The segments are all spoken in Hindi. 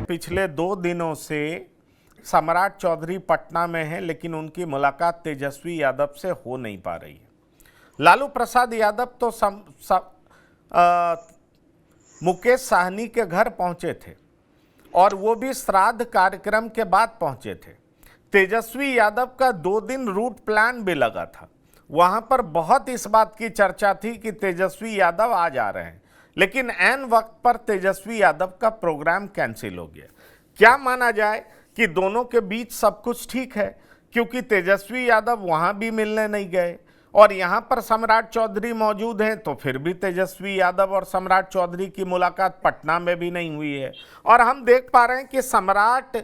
पिछले 2 दिनों से सम्राट चौधरी पटना में हैं, लेकिन उनकी मुलाकात तेजस्वी यादव से हो नहीं पा रही है। लालू प्रसाद यादव तो मुकेश साहनी के घर पहुंचे थे और वो भी श्राद्ध कार्यक्रम के बाद पहुंचे थे। तेजस्वी यादव का 2 दिन रूट प्लान भी लगा था। वहां पर बहुत इस बात की चर्चा थी कि तेजस्वी यादव आ जा रहे हैं, लेकिन ऐन वक्त पर तेजस्वी यादव का प्रोग्राम कैंसिल हो गया। क्या माना जाए कि दोनों के बीच सब कुछ ठीक है, क्योंकि तेजस्वी यादव वहां भी मिलने नहीं गए और यहां पर सम्राट चौधरी मौजूद हैं, तो फिर भी तेजस्वी यादव और सम्राट चौधरी की मुलाकात पटना में भी नहीं हुई है। और हम देख पा रहे हैं कि सम्राट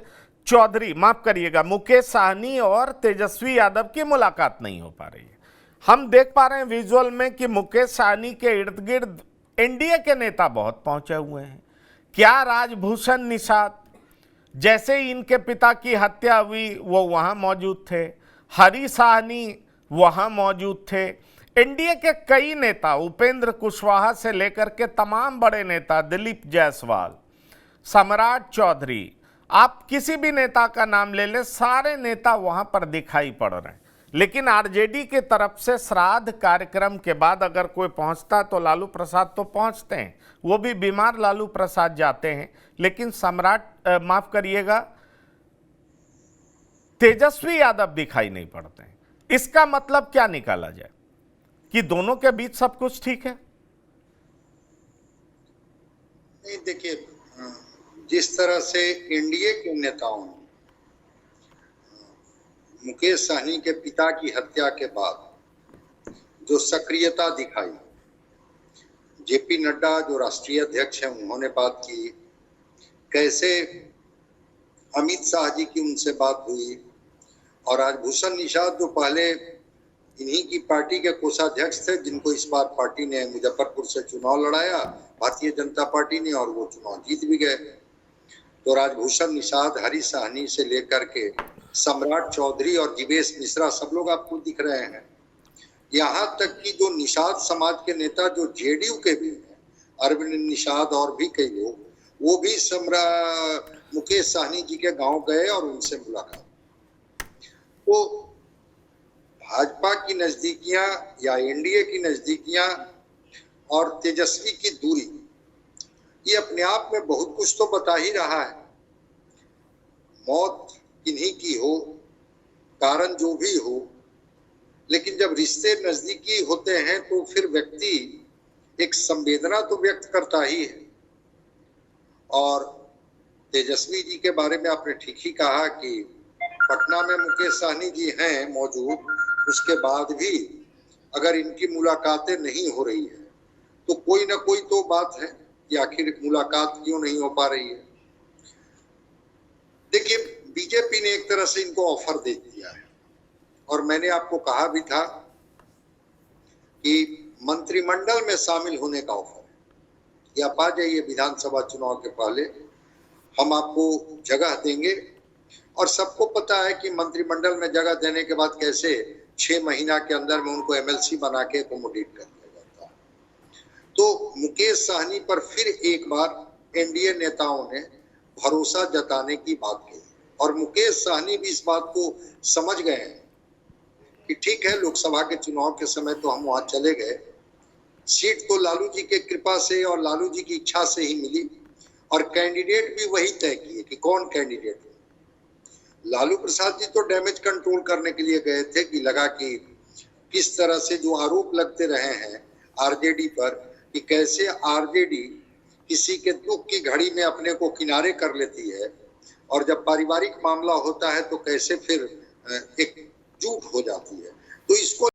चौधरी, माफ करिएगा, मुकेश साहनी और तेजस्वी यादव की मुलाकात नहीं हो पा रही है। हम देख पा रहे हैं विजुअल में कि मुकेश साहनी के इर्द गिर्द एनडीए के नेता बहुत पहुंचे हुए हैं। क्या राजभूषण निषाद, जैसे ही इनके पिता की हत्या हुई वो वहां मौजूद थे, हरी साहनी वहां मौजूद थे, एनडीए के कई नेता, उपेंद्र कुशवाहा से लेकर के तमाम बड़े नेता, दिलीप जायसवाल, सम्राट चौधरी, आप किसी भी नेता का नाम ले लें, सारे नेता वहां पर दिखाई पड़ रहे हैं। लेकिन आरजेडी की तरफ से श्राद्ध कार्यक्रम के बाद अगर कोई पहुंचता तो लालू प्रसाद तो पहुंचते हैं, वो भी बीमार लालू प्रसाद जाते हैं, लेकिन माफ करिएगा, तेजस्वी यादव दिखाई नहीं पड़ते हैं। इसका मतलब क्या निकाला जाए कि दोनों के बीच सब कुछ ठीक है? नहीं, देखिए, जिस तरह से एनडीए के नेताओं मुकेश साहनी के पिता की हत्या के बाद जो सक्रियता दिखाई, जेपी नड्डा जो राष्ट्रीय अध्यक्ष हैं उन्होंने बात की, कैसे अमित शाह जी की उनसे बात हुई, और राजभूषण निषाद जो पहले इन्हीं की पार्टी के कोषाध्यक्ष थे, जिनको इस बार पार्टी ने मुजफ्फरपुर से चुनाव लड़ाया, भारतीय जनता पार्टी ने, और वो चुनाव जीत भी गए। तो राजभूषण निषाद, हरी साहनी से लेकर के सम्राट चौधरी और जीवेश मिश्रा, सब लोग आपको दिख रहे हैं। यहाँ तक कि जो निषाद समाज के नेता जो जेडीयू के भी हैं, अरविंद निषाद और भी कई लोग, वो भी मुकेश साहनी जी के गांव गए और उनसे मुलाकात। तो भाजपा की नजदीकियां या एनडीए की नजदीकियां और तेजस्वी की दूरी, ये अपने आप में बहुत कुछ तो बता ही रहा है। मौत किन्हीं की हो, कारण जो भी हो, लेकिन जब रिश्ते नजदीकी होते हैं तो फिर व्यक्ति एक संवेदना तो व्यक्त करता ही है। और तेजस्वी जी के बारे में आपने ठीक ही कहा कि पटना में मुकेश साहनी जी हैं मौजूद, उसके बाद भी अगर इनकी मुलाकातें नहीं हो रही है तो कोई ना कोई तो बात है कि आखिर मुलाकात क्यों नहीं हो पा रही है। देखिए, बीजेपी ने एक तरह से इनको ऑफर दे दिया है, और मैंने आपको कहा भी था कि मंत्रिमंडल में शामिल होने का ऑफर है, कि आप आ जाइए विधानसभा चुनाव के पहले, हम आपको जगह देंगे। और सबको पता है कि मंत्रिमंडल में जगह देने के बाद कैसे 6 महीना के अंदर में उनको एमएलसी बना के एकोमोडेट कर दिया जाता है। तो मुकेश साहनी पर फिर एक बार एनडीए नेताओं ने भरोसा जताने की बात की, और मुकेश साहनी भी इस बात को समझ गए हैं कि ठीक है, लोकसभा के चुनाव के समय तो हम वहां चले गए, सीट तो लालू जी के कृपा से और लालू जी की इच्छा से ही मिली, और कैंडिडेट भी वही तय किए कि कौन कैंडिडेट हो। लालू प्रसाद जी तो डैमेज कंट्रोल करने के लिए गए थे कि लगा कि किस तरह से जो आरोप लगते रहे हैं आरजेडी पर, कि कैसे आरजेडी किसी के दुख की घड़ी में अपने को किनारे कर लेती है, और जब पारिवारिक मामला होता है तो कैसे फिर एकजुट हो जाती है। तो इसको